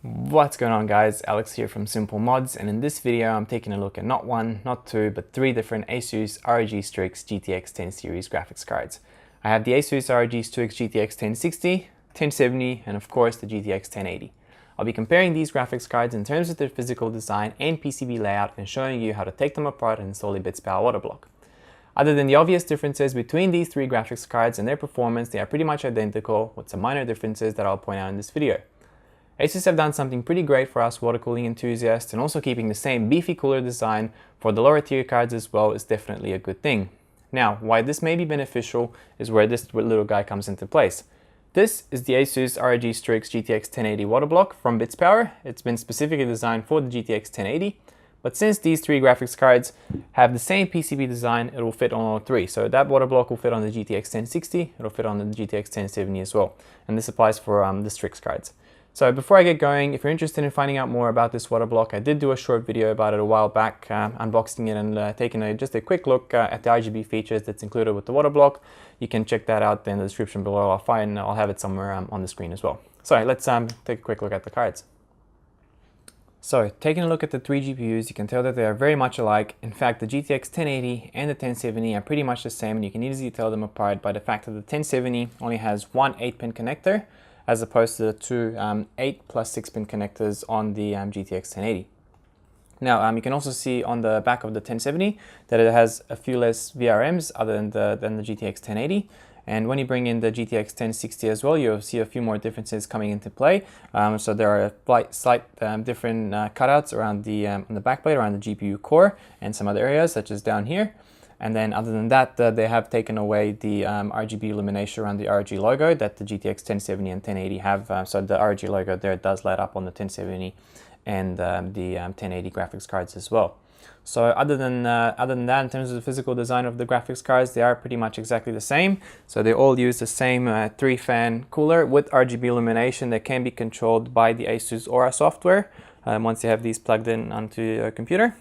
What's going on, guys? Alex here from Simple Mods, and in this video I'm taking a look at not one, not two, but three different ASUS ROG Strix GTX 10 series graphics cards. I have the ASUS ROG Strix GTX 1060, 1070, and of course the GTX 1080. I'll be comparing these graphics cards in terms of their physical design and PCB layout and showing you how to take them apart and install a Bitspower Waterblock. Other than the obvious differences between these three graphics cards and their performance, they are pretty much identical, with some minor differences that I'll point out in this video. ASUS have done something pretty great for us water cooling enthusiasts, and also keeping the same beefy cooler design for the lower tier cards as well is definitely a good thing. Now, why this may be beneficial is where this little guy comes into place. This is the ASUS ROG Strix GTX 1080 Waterblock from Bitspower. It's been specifically designed for the GTX 1080, but since these three graphics cards have the same PCB design, it will fit on all three. So that Waterblock will fit on the GTX 1060, it'll fit on the GTX 1070 as well. And this applies for the Strix cards. So before I get going, if you're interested in finding out more about this Waterblock, I did do a short video about it a while back, unboxing it and taking just a quick look at the RGB features that's included with the Waterblock. You can check that out in the description below. I'll have it somewhere on the screen as well. So let's take a quick look at the cards. So taking a look at the three GPUs, you can tell that they are very much alike. In fact, the GTX 1080 and the 1070 are pretty much the same, and you can easily tell them apart by the fact that the 1070 only has one 8-pin connector, as opposed to the two 8 plus 6-pin connectors on the GTX 1080. Now, you can also see on the back of the 1070 that it has a few less VRMs other than the GTX 1080. And when you bring in the GTX 1060 as well, you'll see a few more differences coming into play. So there are slight different cutouts around on the backplate, around the GPU core, and some other areas, such as down here. And then other than that, they have taken away the RGB illumination around the ROG logo that the GTX 1070 and 1080 have. So the ROG logo there does light up on the 1070 and the 1080 graphics cards as well. So other than that, in terms of the physical design of the graphics cards, they are pretty much exactly the same. So they all use the same 3-fan cooler with RGB illumination that can be controlled by the ASUS Aura software once you have these plugged in onto your computer.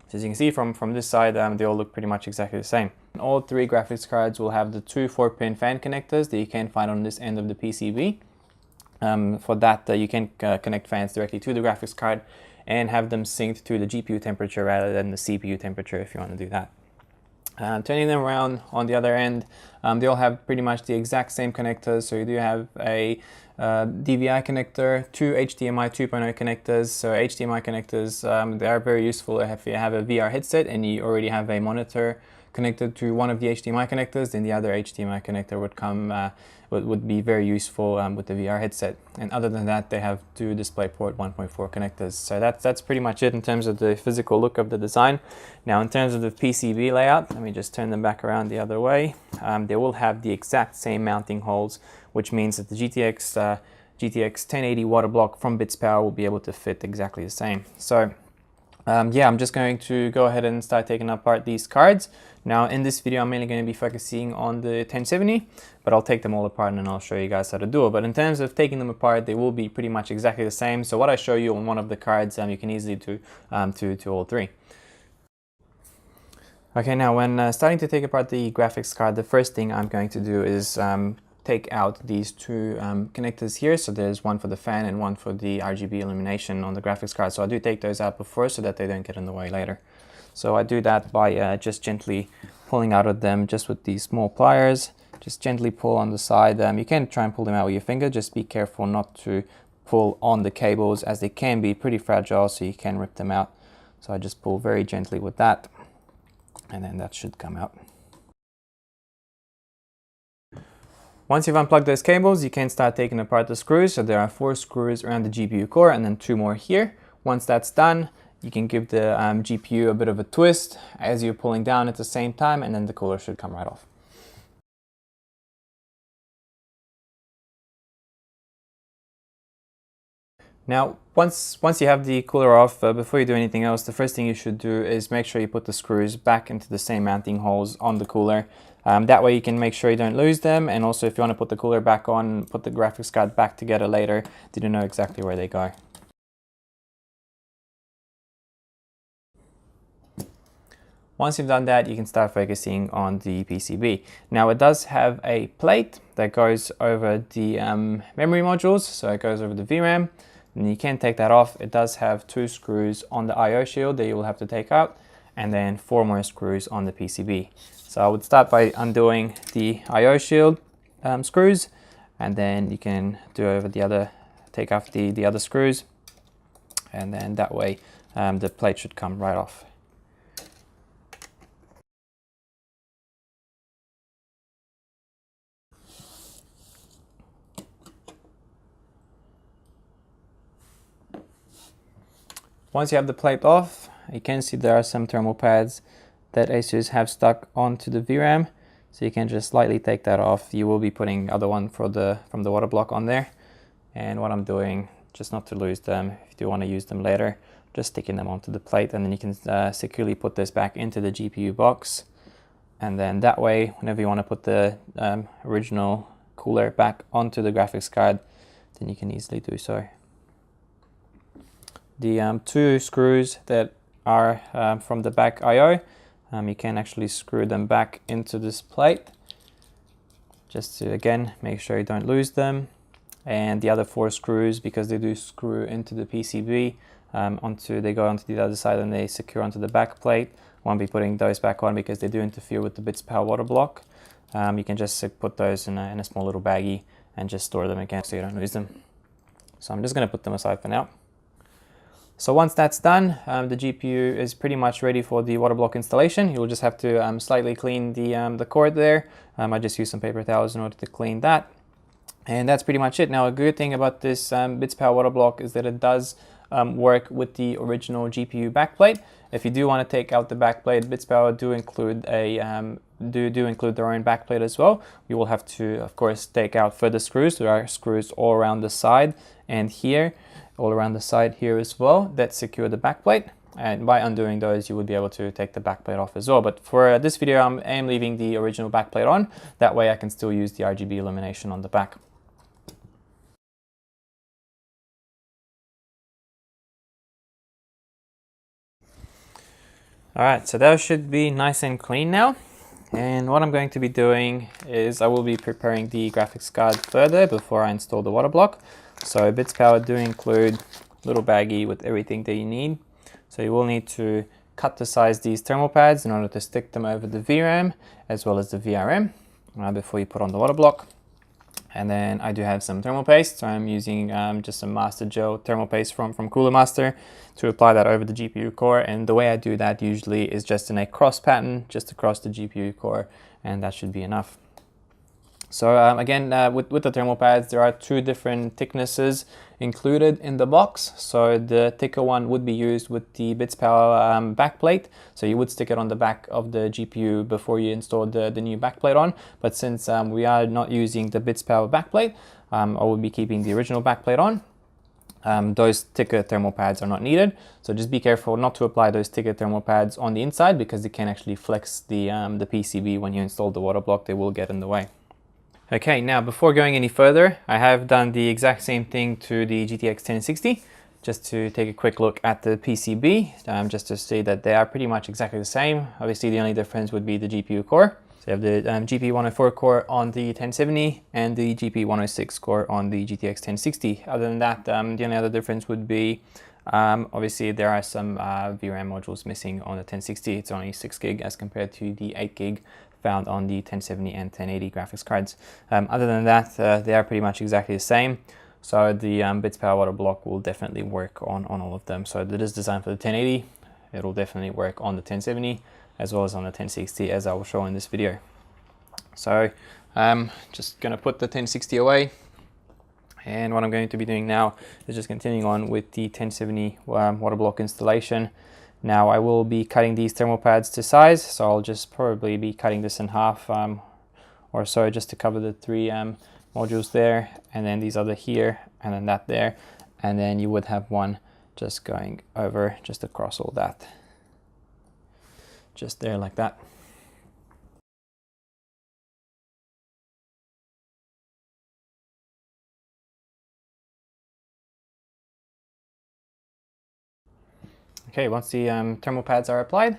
So as you can see from this side, they all look pretty much exactly the same. All three graphics cards will have the two 4-pin fan connectors that you can find on this end of the PCB. For that, you can connect fans directly to the graphics card and have them synced to the GPU temperature rather than the CPU temperature if you want to do that. Turning them around on the other end, they all have pretty much the exact same connectors. So you do have a DVI connector, two HDMI 2.0 connectors. So HDMI connectors, they are very useful if you have a VR headset and you already have a monitor connected to one of the HDMI connectors. Then the other HDMI connector would be very useful with the VR headset. And other than that, they have two DisplayPort 1.4 connectors. So that's pretty much it in terms of the physical look of the design. Now, in terms of the PCB layout, let me just turn them back around the other way. They will have the exact same mounting holes, which means that the GTX 1080 Waterblock from Bitspower will be able to fit exactly the same. So yeah, I'm just going to go ahead and start taking apart these cards. Now in this video, I'm mainly going to be focusing on the 1070, but I'll take them all apart and then I'll show you guys how to do it. But in terms of taking them apart, they will be pretty much exactly the same. So what I show you on one of the cards, you can easily do to all three. Okay, now when starting to take apart the graphics card, the first thing I'm going to do is take out these two connectors here. So there's one for the fan and one for the RGB illumination on the graphics card. So I do take those out before so that they don't get in the way later. So I do that by just gently pulling out of them just with these small pliers. Just gently pull on the side. You can try and pull them out with your finger. Just be careful not to pull on the cables, as they can be pretty fragile, so you can rip them out. So I just pull very gently with that, and then that should come out. Once you've unplugged those cables, you can start taking apart the screws. So there are 4 screws around the GPU core and then 2 more here. Once that's done, you can give the GPU a bit of a twist as you're pulling down at the same time, and then the cooler should come right off. Now, once you have the cooler off, before you do anything else, the first thing you should do is make sure you put the screws back into the same mounting holes on the cooler. That way you can make sure you don't lose them, and also if you want to put the cooler back on, put the graphics card back together later, you know exactly where they go. Once you've done that, you can start focusing on the PCB. Now it does have a plate that goes over the memory modules, so it goes over the VRAM, And you can take that off. It does have 2 screws on the IO shield that you will have to take out, and then 4 more screws on the PCB. So I would start by undoing the IO shield screws, and then you can do over the other, take off the other screws, and then that way the plate should come right off. Once you have the plate off, you can see there are some thermal pads that ASUS have stuck onto the VRAM. So you can just slightly take that off. You will be putting other one from the Waterblock on there. And what I'm doing, just not to lose them, if you do want to use them later, just sticking them onto the plate, and then you can securely put this back into the GPU box. And then that way, whenever you want to put the original cooler back onto the graphics card, then you can easily do so. The 2 screws that are from the back IO, you can actually screw them back into this plate, just to again make sure you don't lose them. And the other 4 screws, because they do screw into the PCB, they go onto the other side and they secure onto the back plate. Won't be putting those back on because they do interfere with the Bitspower Waterblock. You can just put those in a small little baggie and just store them again so you don't lose them. So I'm just going to put them aside for now. So once that's done, the GPU is pretty much ready for the Waterblock installation. You'll just have to slightly clean the cord there. I just used some paper towels in order to clean that. And that's pretty much it. Now, a good thing about this Bitspower Waterblock is that it does work with the original GPU backplate. If you do want to take out the backplate, Bitspower do include their own backplate as well. You will have to, of course, take out further screws. There are screws all around the side and here, all around the side here as well, that secure the backplate. And by undoing those, you would be able to take the backplate off as well. But for this video, I am leaving the original backplate on. That way I can still use the RGB illumination on the back. Alright, so that should be nice and clean now. And what I'm going to be doing is I will be preparing the graphics card further before I install the Waterblock. So Bitspower do include a little baggie with everything that you need. So you will need to cut to size these thermal pads in order to stick them over the VRAM as well as the VRM before you put on the Waterblock. And then I do have some thermal paste, so I'm using just some Master Gel thermal paste from Cooler Master to apply that over the GPU core. And the way I do that usually is just in a cross pattern, just across the GPU core, and that should be enough. So again, with the thermal pads, there are 2 different thicknesses included in the box. So the thicker one would be used with the Bitspower backplate. So you would stick it on the back of the GPU before you install the new backplate on. But since we are not using the Bitspower backplate, I will be keeping the original backplate on. Those thicker thermal pads are not needed. So just be careful not to apply those thicker thermal pads on the inside because they can actually flex the PCB when you install the Waterblock. They will get in the way. Okay, now before going any further, I have done the exact same thing to the GTX 1060, just to take a quick look at the PCB, just to see that they are pretty much exactly the same. Obviously, the only difference would be the GPU core. So you have the GP 104 core on the 1070 and the GP 106 core on the GTX 1060. Other than that, the only other difference would be, obviously, there are some VRAM modules missing on the 1060. It's only 6 gig as compared to the 8 gig found on the 1070 and 1080 graphics cards. Other than that, they are pretty much exactly the same. So the Bitspower Waterblock will definitely work on all of them. So it is designed for the 1080. It will definitely work on the 1070 as well as on the 1060, as I will show in this video. So I'm just going to put the 1060 away. And what I'm going to be doing now is just continuing on with the 1070 Waterblock installation. Now I will be cutting these thermal pads to size, so I'll just probably be cutting this in half or so, just to cover the 3 modules there, and then these other here, and then that there, and then you would have one just going over just across all that, just there like that. Okay, once the thermal pads are applied,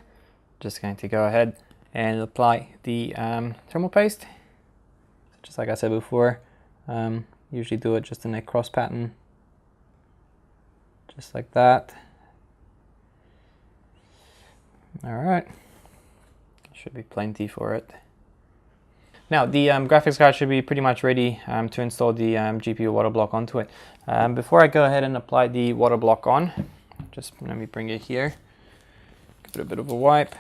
just going to go ahead and apply the thermal paste. Just like I said before, usually do it just in a cross pattern. just like that. All right, should be plenty for it. Now the graphics card should be pretty much ready to install the GPU Waterblock onto it. Before I go ahead and apply the Waterblock on, just let me bring it here, give it a bit of a wipe.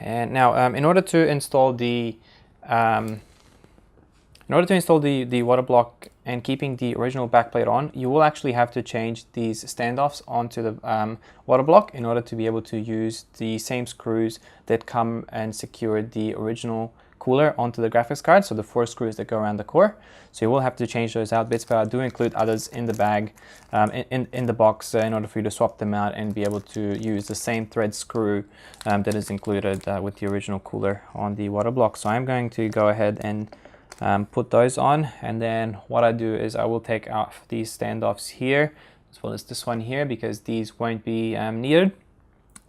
And now in order to install the Waterblock and keeping the original backplate on, you will actually have to change these standoffs onto the Waterblock in order to be able to use the same screws that come and secure the original cooler onto the graphics card, so the 4 screws that go around the core. So you will have to change those out. Bitspower do include others in the bag, in the box, in order for you to swap them out and be able to use the same thread screw that is included with the original cooler on the Waterblock. So I'm going to go ahead and put those on, and then what I do is I will take out these standoffs here as well as this one here, because these won't be needed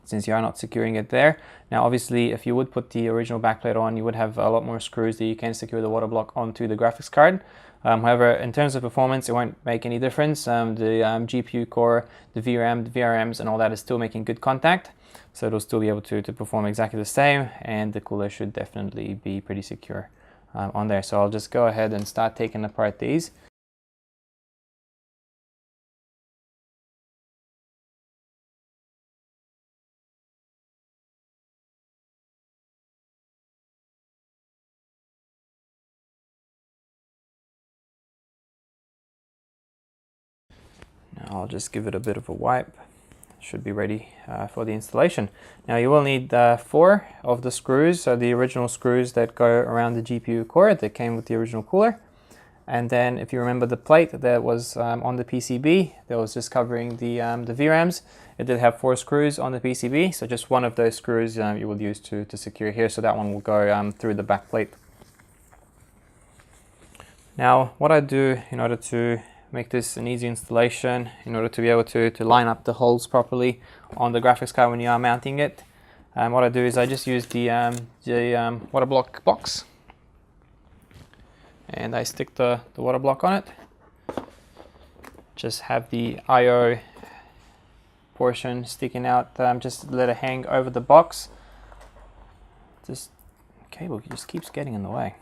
since you are not securing it there. Now obviously if you would put the original backplate on, you would have a lot more screws that you can secure the Waterblock onto the graphics card. However, in terms of performance, it won't make any difference. The GPU core, the VRAM, the VRMs and all that is still making good contact, so it'll still be able to perform exactly the same, and the cooler should definitely be pretty secure on there. So I'll just go ahead and start taking apart these. Now I'll just give it a bit of a wipe. It should be ready for the installation. Now you will need 4 of the screws, so the original screws that go around the GPU core that came with the original cooler. And then if you remember the plate that was on the PCB that was just covering the VRAMs, it did have 4 screws on the PCB, so just one of those screws you will use to secure here, so that one will go through the back plate. Now what I do in order to make this an easy installation, in order to be able to line up the holes properly on the graphics card when you are mounting it, what I do is I just use the Waterblock box, and I stick the Waterblock on it. Just have the I/O portion sticking out, just let it hang over the box. This cable just keeps getting in the way.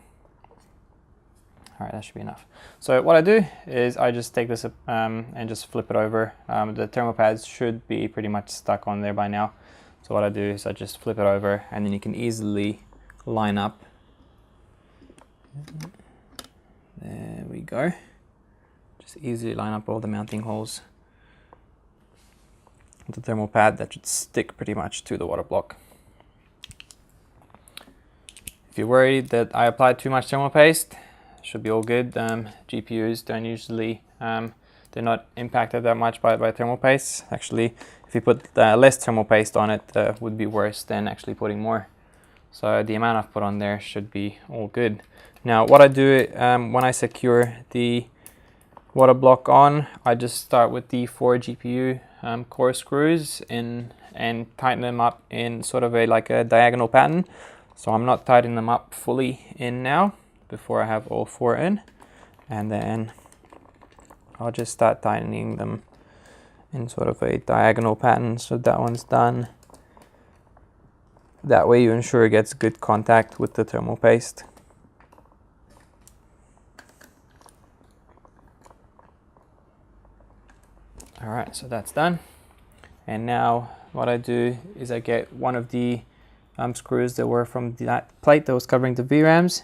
All right, that should be enough. So what I do is I just take this and just flip it over. The thermal pads should be pretty much stuck on there by now. So what I do is I just flip it over, and then you can easily line up. There we go. Just easily line up all the mounting holes with the thermal pad. That should stick pretty much to the Waterblock. If you're worried that I applied too much thermal paste, should be all good. GPUs don't usually, they're not impacted that much by thermal paste. Actually, if you put less thermal paste on it, would be worse than actually putting more. So the amount I've put on there should be all good. Now what I do when I secure the Waterblock on, I just start with the 4 GPU core screws and tighten them up in sort of like a diagonal pattern. So I'm not tightening them up fully in now before I have all 4 in, and then I'll just start tightening them in sort of a diagonal pattern. So that one's done. That way you ensure it gets good contact with the thermal paste. Alright, so that's done. And now what I do is I get one of the screws that were from that plate that was covering the VRAMs,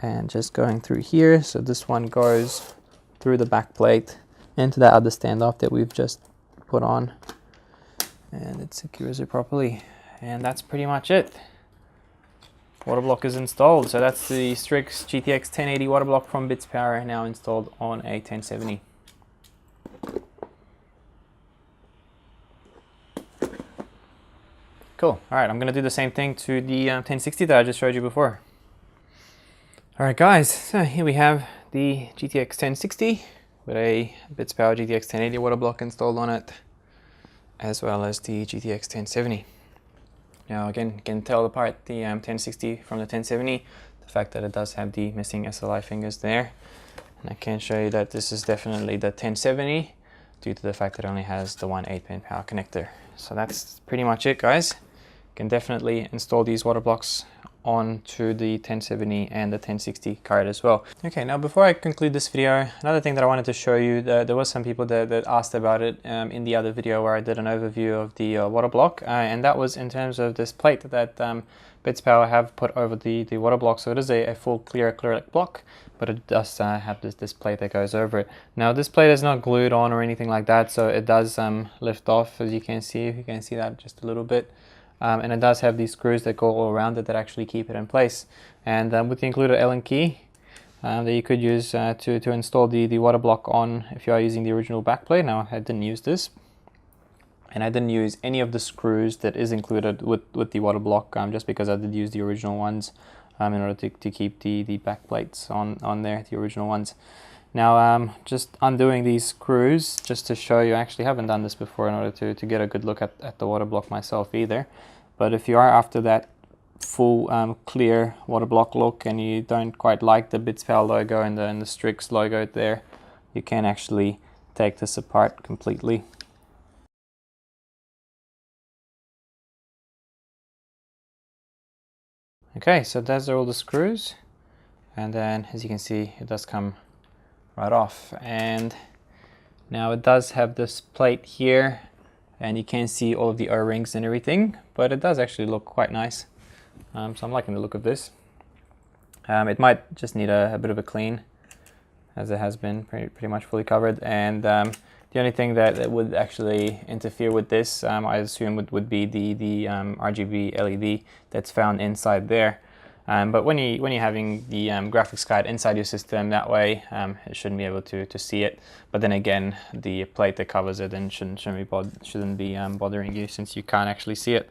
and just going through here. So this one goes through the back plate into that other standoff that we've just put on, and it secures it properly. And that's pretty much it. Waterblock is installed. So that's the Strix GTX 1080 Waterblock from Bitspower, now installed on a 1070. Cool. All right, I'm going to do the same thing to the 1060 that I just showed you before. All right, guys, so here we have the GTX 1060 with a Bitspower GTX 1080 Waterblock installed on it, as well as the GTX 1070. Now again, you can tell apart the 1060 from the 1070, the fact that it does have the missing SLI fingers there. And I can show you that this is definitely the 1070. due to the fact that it only has the one 8-pin power connector. So that's pretty much it, guys. You can definitely install these water blocks onto the 1070 and the 1060 card as well. Okay, now before I conclude this video, another thing that I wanted to show you, there was some people that asked about it in the other video where I did an overview of the water block, and that was in terms of this plate that Bitspower have put over the water block. So it is a full clear acrylic block, but it does have this plate that goes over it. Now this plate is not glued on or anything like that, so it does lift off, as you can see. If you can see that just a little bit. And it does have these screws that go all around it that actually keep it in place. And with the included Allen key that you could use to install the water block on if you are using the original backplate. Now I didn't use this, and I didn't use any of the screws that is included with the water block, just because I did use the original ones in order to keep the back plates on there, the original ones. Now just undoing these screws just to show you. I actually haven't done this before in order to get a good look at the water block myself either. But if you are after that full clear water block look and you don't quite like the Bitspower logo and the Strix logo there, you can actually take this apart completely. Okay, so those are all the screws, and then as you can see it does come right off. And now it does have this plate here, and you can see all of the O-rings and everything, but it does actually look quite nice. So I'm liking the look of this. It might just need a bit of a clean, as it has been pretty much fully covered. And the only thing that would actually interfere with this, I assume would be the RGB LED that's found inside there. But when you're having the graphics card inside your system, that way it shouldn't be able to see it. But then again, the plate that covers it then shouldn't be bothering you, since you can't actually see it.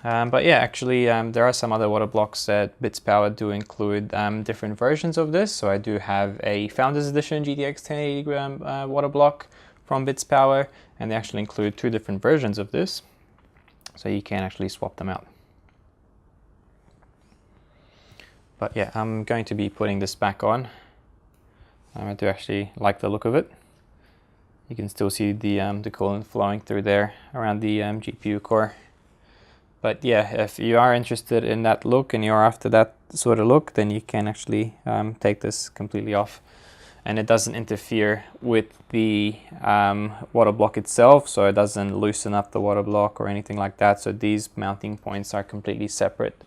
But yeah, actually there are some other water blocks that Bitspower do include different versions of this. So I do have a Founders Edition GTX 1080 water block from Bitspower, and they actually include 2 different versions of this, so you can actually swap them out. But yeah, I'm going to be putting this back on. I do actually like the look of it. You can still see the coolant flowing through there around the GPU core. But yeah, if you are interested in that look and you're after that sort of look, then you can actually take this completely off. And it doesn't interfere with the water block itself, so it doesn't loosen up the water block or anything like that. So these mounting points are completely separate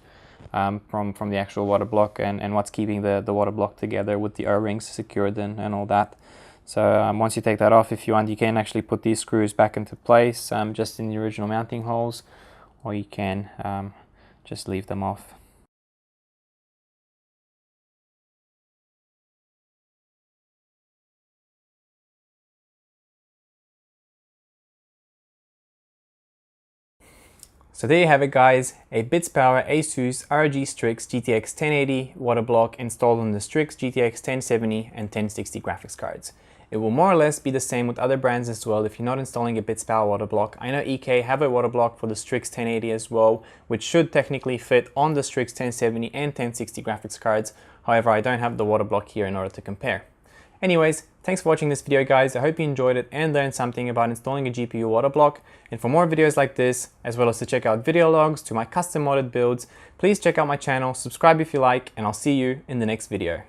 from the actual water block, and what's keeping the water block together with the O-rings secured and all that. So once you take that off, if you want, you can actually put these screws back into place just in the original mounting holes, or you can just leave them off. So there you have it, guys, a Bitspower ASUS ROG Strix GTX 1080 water block installed on the Strix GTX 1070 and 1060 graphics cards. It will more or less be the same with other brands as well if you're not installing a Bitspower water block. I know EK have a water block for the Strix 1080 as well, which should technically fit on the Strix 1070 and 1060 graphics cards. However, I don't have the water block here in order to compare. Anyways, thanks for watching this video, guys. I hope you enjoyed it and learned something about installing a GPU water block. And for more videos like this, as well as to check out video logs to my custom modded builds, please check out my channel, subscribe if you like, and I'll see you in the next video.